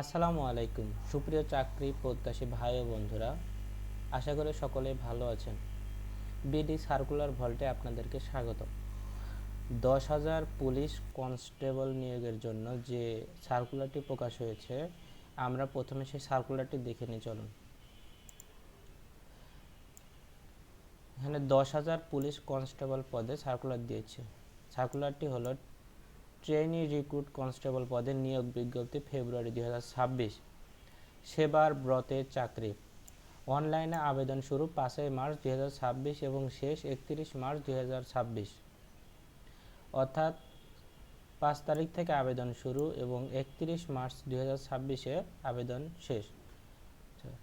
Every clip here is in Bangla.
আসসালামু আলাইকুম সুপ্রিয় চাকরি প্রত্যাশী ভাই ও বন্ধুরা, আশা করি সকলে ভালো আছেন। বিডি সার্কুলার ভল্টে আপনাদেরকে স্বাগত। 10,000 পুলিশ কনস্টেবল নিয়োগের জন্য যে সার্কুলারটি প্রকাশ হয়েছে, আমরা প্রথমে সেই সার্কুলারটি দেখে নিই। চলুন। এখানে 10,000 পুলিশ কনস্টেবল পদে সার্কুলার দিয়েছে। সার্কুলারটি হলো ট্রেনি রিক্রুট কনস্টেবল পদে নিয়োগ বিজ্ঞপ্তি ফেব্রুয়ারি 2026। সেবার ব্রতের চাকরি। অনলাইনে আবেদন শুরু 5 মার্চ 2026 এবং শেষ 31 মার্চ 2026, অর্থাৎ 5 তারিখ থেকে আবেদন শুরু এবং 31 মার্চ 2026-এ আবেদন শেষ।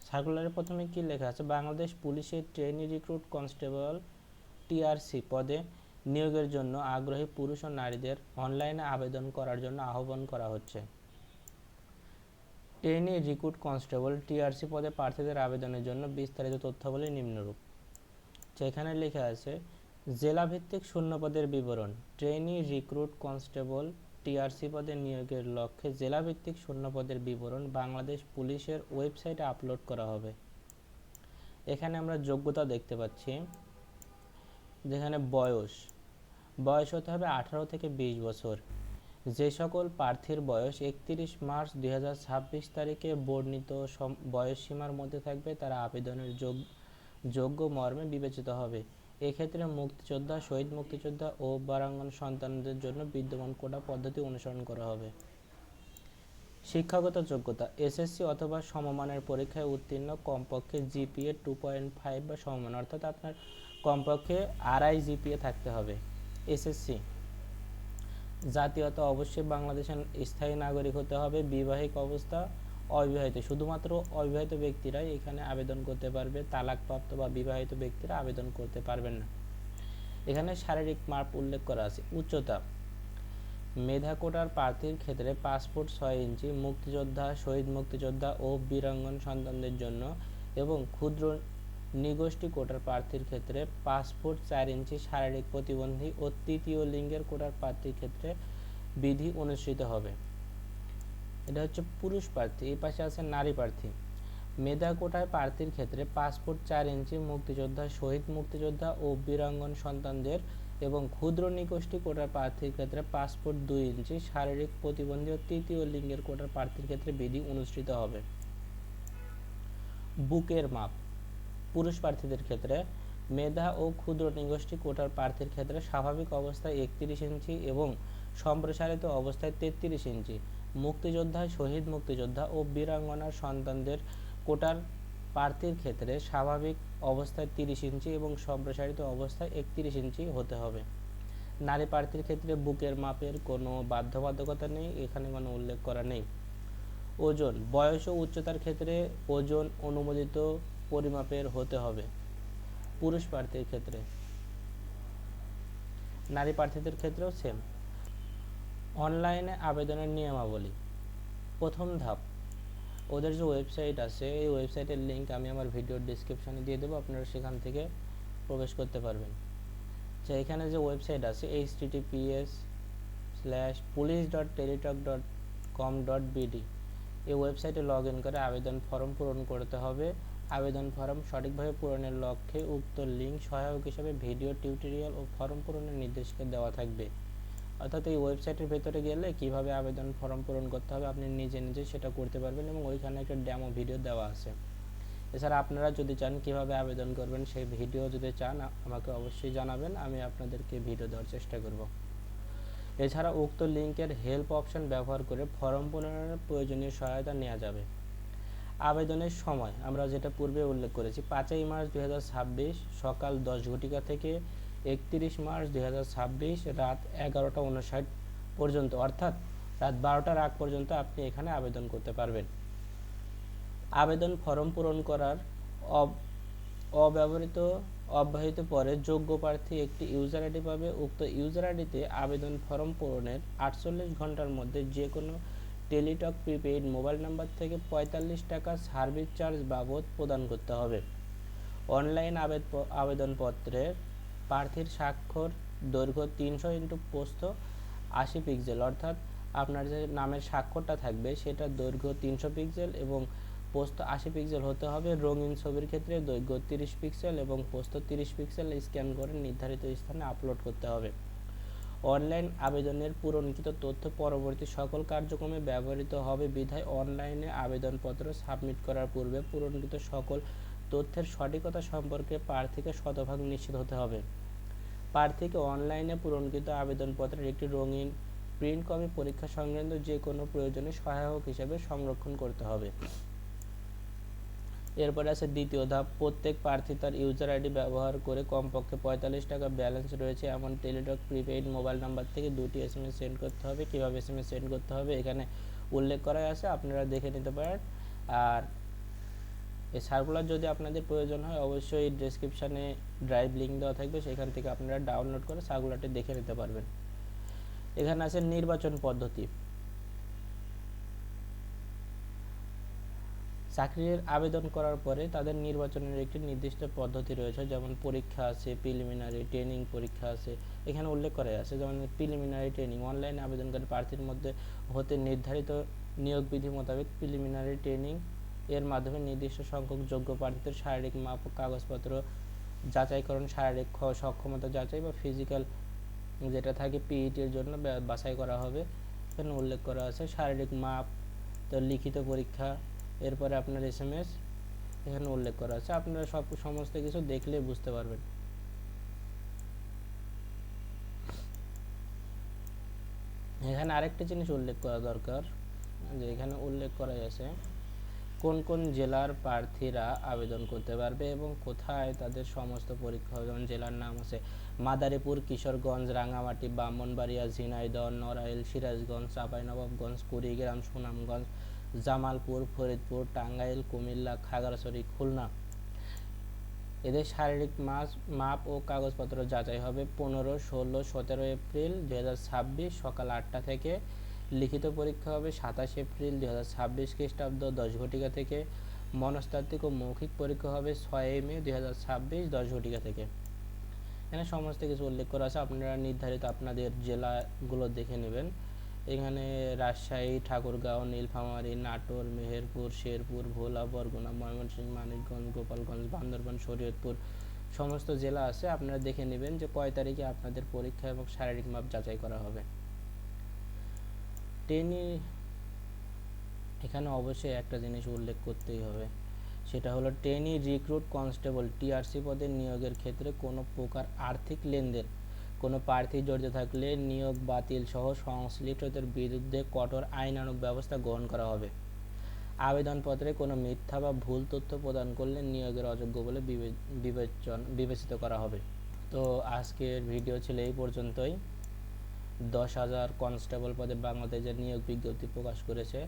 সার্কুলারের প্রথমে কি লেখা আছে? বাংলাদেশ পুলিশের ট্রেনি রিক্রুট কনস্টেবল টিআরসি পদে নিয়োগের জন্য আগ্রহী পুরুষ ও নারীদের অনলাইনে আবেদন করার জন্য আহ্বান করা হচ্ছে। ট্রেনি রিক্রুট কনস্টেবল টিআরসি পদে প্রার্থীদের আবেদনের জন্য বিস্তারিত তথ্যাবলী নিম্নরূপ। যেখানে লেখা আছে জেলাভিত্তিক শূন্যপদের বিবরণ। ট্রেনি রিক্রুট কনস্টেবল টিআরসি পদে নিয়োগের লক্ষ্যে জেলাভিত্তিক শূন্যপদের বিবরণ বাংলাদেশ পুলিশের ওয়েবসাইটে আপলোড করা হবে। এখানে আমরা যোগ্যতা দেখতে পাচ্ছি, যেখানে বয়স হতে হবে 18 থেকে 20 বছর। যে সকল প্রার্থীর বয়স 31 মার্চ 2026 তারিখে বর্ণিত বয়সসীমার মধ্যে থাকবে, তারা আবেদনের যোগ্য মর্মে বিবেচিত হবে। এক্ষেত্রে মুক্তিযোদ্ধা, শহীদ মুক্তিযোদ্ধা ও বীরাঙ্গনা সন্তানদের জন্য বিদ্যমান কোটা পদ্ধতি অনুসরণ করা হবে। শিক্ষাগত যোগ্যতা: এসএসসি অথবা সমমানের পরীক্ষায় উত্তীর্ণ, কমপক্ষে জিপিএ 2.5 বা সমমান, অর্থাৎ আপনার কমপক্ষে 2.5 জিপিএ থাকতে হবে। এসএসসি। জাতীয়তা: অবশ্যই বাংলাদেশের স্থায়ী নাগরিক হতে হবে। বিবাহিক অবস্থা: অবিবাহিত। শুধুমাত্র অবিবাহিত ব্যক্তিরাই এখানে আবেদন করতে পারবে, তালাকপ্রাপ্ত বা বিবাহিত ব্যক্তিরা আবেদন করতে পারবেন না। এখানে শারীরিক মাপ উল্লেখ করা আছে। উচ্চতা: মেধা কোটার প্রার্থীর ক্ষেত্রে 5 ফুট 6 ইঞ্চি, মুক্তিযোদ্ধা, শহীদ মুক্তিযোদ্ধা ও বীরাঙ্গনা সন্তানদের জন্য এবং ক্ষুদ্র নিগোষ্ঠী কোটার প্রার্থীর ক্ষেত্রে 5 ফুট 4 ইঞ্চি শারীরিক প্রতিবন্ধী ও তৃতীয় লিঙ্গের কোটার প্রার্থীর ক্ষেত্রে বিধি অনুষ্ঠিত হবে। এটা হচ্ছে পুরুষ প্রার্থী। এই পাশে আছে নারী প্রার্থী। মেধা কোটায় প্রার্থীর ক্ষেত্রে 5 ফুট 4 ইঞ্চি, মুক্তিযোদ্ধা, শহীদ মুক্তিযোদ্ধা ও বীরাঙ্গনা সন্তানদের এবং ক্ষুদ্র নিগোষ্ঠী কোটার প্রার্থীর ক্ষেত্রে 5 ফুট 2 ইঞ্চি শারীরিক প্রতিবন্ধী ও তৃতীয় লিঙ্গের কোটার প্রার্থীর ক্ষেত্রে বিধি অনুষ্ঠিত হবে। বুকের মাপ: পুরুষ প্রার্থীদের ক্ষেত্রে মেধা ও ক্ষুদ্র নিগোষ্ঠী কোটার প্রার্থীর ক্ষেত্রে স্বাভাবিক অবস্থায় 31 ইঞ্চি এবং সম্প্রসারিত অবস্থায় 33 ইঞ্চি, মুক্তিযোদ্ধা, শহীদ মুক্তিযোদ্ধা ও বীরাঙ্গনার সন্তানদের কোটার প্রার্থীর ক্ষেত্রে স্বাভাবিক অবস্থায় 30 ইঞ্চি এবং সম্প্রসারিত অবস্থায় 31 ইঞ্চি হতে হবে। নারী প্রার্থীর ক্ষেত্রে বুকের মাপের কোনো বাধ্যবাধকতা নেই, এখানে কোনো উল্লেখ করা নেই। ওজন: বয়স ও উচ্চতার ক্ষেত্রে ওজন অনুমোদিত পরিমাপের হতে হবে পুরুষ প্রার্থীর ক্ষেত্রে। নারী প্রার্থীদের ক্ষেত্রেও সেম। অনলাইনে আবেদনের নিয়মাবলী। প্রথম ধাপ, ওদের যে ওয়েবসাইট আছে, এই ওয়েবসাইটের লিঙ্ক আমি আমার ভিডিওর ডিসক্রিপশনে দিয়ে দেবো, আপনারা সেখান থেকে প্রবেশ করতে পারবেন। আচ্ছা, এখানে যে ওয়েবসাইট আছে https:/police.teletalk.com.bd, এই ওয়েবসাইটে লগ ইন করে আবেদন ফর্ম পূরণ করতে হবে। আবেদন ফর্ম সঠিকভাবে পূরণের লক্ষ্যে উক্ত লিঙ্ক সহায়ক হিসেবে ভিডিও টিউটোরিয়াল ও ফর্ম পূরণের নির্দেশিকা দেওয়া থাকবে। অর্থাৎ এই ওয়েবসাইটের ভেতরে গেলে কিভাবে আবেদন ফর্ম পূরণ করতে হবে আপনি নিজে সেটা করতে পারবেন এবং ওইখানে একটা ডেমো ভিডিও দেওয়া আছে। এছাড়া আপনারা যদি চান কিভাবে আবেদন করবেন সেই ভিডিও যদি চান আমাকে অবশ্যই জানাবেন, আমি আপনাদেরকে ভিডিও দেওয়ার চেষ্টা করব। এছাড়া উক্ত লিঙ্কের হেল্প অপশন ব্যবহার করে ফর্ম পূরণের প্রয়োজনীয় সহায়তা নেওয়া যাবে। আবেদনের সময় আমরা যেটা পূর্বে উল্লেখ করেছি, 5 মার্চ 2026 সকাল 10 ঘটিকা থেকে 31 মার্চ 2026 রাত 11:59 পর্যন্ত, অর্থাৎ রাত 12টার আগ পর্যন্ত আপনি এখানে আবেদন করতে পারবেন। আবেদন ফর্ম পূরণ করার অব্যাহত পরে যোগ্য প্রার্থী একটি ইউজার আইডি পাবে। উক্ত ইউজার আইডিতে আবেদন ফর্ম পূরণের 48 ঘন্টার মধ্যে যে কোনো টেলিটক প্রিপেইড মোবাইল নাম্বার থেকে 45 টাকা সার্ভিস চার্জ বাবদ প্রদান করতে হবে। অনলাইন আবেদনপত্রের প্রার্থীর স্বাক্ষর দৈর্ঘ্য 300 × প্রস্থ 80 পিক্সেল, অর্থাৎ আপনার যে নামের স্বাক্ষরটা থাকবে সেটার দৈর্ঘ্য 300 পিক্সেল এবং প্রস্থ 80 পিক্সেল হতে হবে। রঙিন ছবির ক্ষেত্রে দৈর্ঘ্য 30 পিক্সেল এবং প্রস্থ 30 পিক্সেল স্ক্যান করে নির্ধারিত স্থানে আপলোড করতে হবে। অনলাইন আবেদনের পূরণকৃত তথ্য পরবর্তী সকল কার্যক্রমে ব্যবহৃত হবে বিধায় অনলাইনে আবেদনপত্র সাবমিট করার পূর্বে পূরণকৃত সকল তথ্যের সঠিকতা সম্পর্কে প্রার্থীকে শতভাগ নিশ্চিত হতে হবে। প্রার্থীকে অনলাইনে পূরণকৃত আবেদনপত্রের একটি রঙিন প্রিন্ট কপি পরীক্ষা সংক্রান্ত যে কোনো প্রয়োজনে সহায়ক হিসেবে সংরক্ষণ করতে হবে। এরপরে আছে দ্বিতীয় ধাপ, প্রত্যেক প্রার্থী তার ইউজার আইডি ব্যবহার করে কমপক্ষে 45 টাকা ব্যালেন্স রয়েছে এমন টেলিটক প্রিপেইড মোবাইল নাম্বার থেকে 2টি SMS সেন্ড করতে হবে। কীভাবে SMS সেন্ড করতে হবে এখানে উল্লেখ করা আছে, আপনারা দেখে নিতে পারেন। আর এই সার্কুলার যদি আপনাদের প্রয়োজন হয় অবশ্যই ডেসক্রিপশানে ড্রাইভ লিঙ্ক দেওয়া থাকবে, সেখান থেকে আপনারা ডাউনলোড করে সার্কুলারটি দেখে নিতে পারবেন। এখানে আছে নির্বাচন পদ্ধতি। চাকরির আবেদন করার পরে তাদের নির্বাচনের একটি নির্দিষ্ট পদ্ধতি রয়েছে, যেমন পরীক্ষা আছে, প্রিলিমিনারি ট্রেনিং পরীক্ষা আছে। এখানে উল্লেখ করা আছে যেমন প্রিলিমিনারি ট্রেনিং অনলাইনে আবেদনকারী প্রার্থীর মধ্যে হতে নির্ধারিত নিয়োগ বিধি মোতাবেক প্রিলিমিনারি ট্রেনিং এর মাধ্যমে নির্দিষ্ট সংখ্যক যোগ্য প্রার্থীদের শারীরিক মাপ ও কাগজপত্র যাচাইকরণ, শারীরিক সক্ষমতা যাচাই বা ফিজিক্যাল যেটা থাকে পিইটির জন্য বাছাই করা হবে। এখানে উল্লেখ করা আছে শারীরিক মাপ, তো লিখিত পরীক্ষা, এরপরে আপনার SMS এখানে উল্লেখ করা আছে। আপনারা সমস্ত কিছু দেখলে বুঝতে পারবেন। এখানে আরেকটা জিনিস উল্লেখ করা দরকার, যে এখানে উল্লেখ করা আছে কোন কোন জেলার প্রার্থীরা আবেদন করতে পারবে এবং কোথায় তাদের সমস্ত পরীক্ষা হবে। যেমন জেলার নাম আছে মাদারীপুর, কিশোরগঞ্জ, রাঙামাটি, ব্রাহ্মণবাড়িয়া, ঝিনাইদহ, নড়াইল, সিরাজগঞ্জ, চাঁপাইনবাবগঞ্জ, কুড়িগ্রাম, সুনামগঞ্জ, জামালপুর, ফরিদপুর, টাঙ্গাইল, কুমিল্লা, খাগড়াছড়ি, খুলনা। এদের শারীরিক মাপ ও কাগজপত্র যাচাই হবে 15, 16, 17 এপ্রিল 2026 সকাল 8টা থেকে। লিখিত পরীক্ষা হবে 27 এপ্রিল 2026 খ্রিস্টাব্দ 10 ঘটিকা থেকে। মনস্তাত্ত্বিক ও মৌখিক পরীক্ষা হবে 6 মে 2026 10 ঘটিকা থেকে। এখানে সমস্ত কিছু উল্লেখ করা আছে, আপনারা নির্ধারিত আপনাদের জেলাগুলো দেখে নেবেন। এখানে রাজশাহী, ঠাকুরগাঁও, নীলফামারী, নাটোর, মেহেরপুর, শেরপুর, ভোলা, বরগুনা, ময়মনসিংহ, মানিকগঞ্জ, গোপালগঞ্জ, বান্দরবান, শরীয়তপুর সমস্ত জেলা আছে। আপনারা দেখে নেবেন যে কয় তারিখে আপনাদের পরীক্ষা এবং শারীরিক মাপ যাচাই করা হবে। এখানে অবশ্যই একটা জিনিস উল্লেখ করতেই হবে, সেটা হলো ট্রেনি রিক্রুট কনস্টেবল TRC পদে নিয়োগের ক্ষেত্রে কোনো প্রকার আর্থিক লেনদেন কোনো প্রার্থী জড়িত থাকলে নিয়োগ বাতিল সহ সংশ্লিষ্টদের বিরুদ্ধে কঠোর আইনানুগ ব্যবস্থা গ্রহণ করা হবে। আবেদনপত্রে কোনো মিথ্যা বা ভুল তথ্য প্রদান করলে নিয়োগের অযোগ্য বলে বিবেচিত করা হবে। তো আজকের ভিডিও ছিল এই পর্যন্তই। 10,000 কনস্টেবল পদে বাংলাদেশে নিয়োগ বিজ্ঞপ্তি প্রকাশ করেছে,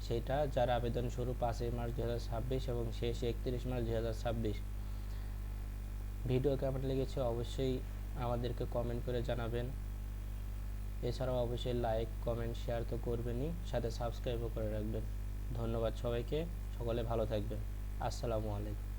সেটা যার আবেদন শুরু 5 মার্চ 2026 এবং শেষ 31 মার্চ 2026। ভিডিও কেমন লেগেছে অবশ্যই আমাদেরকে কমেন্ট করে জানাবেন। এছাড়াও অবশ্যই লাইক, কমেন্ট, শেয়ার তো করবেনই, সাথে সাবস্ক্রাইবও করে রাখবেন। ধন্যবাদ সবাইকে, সকলে ভালো থাকবেন। আসসালামু আলাইকুম।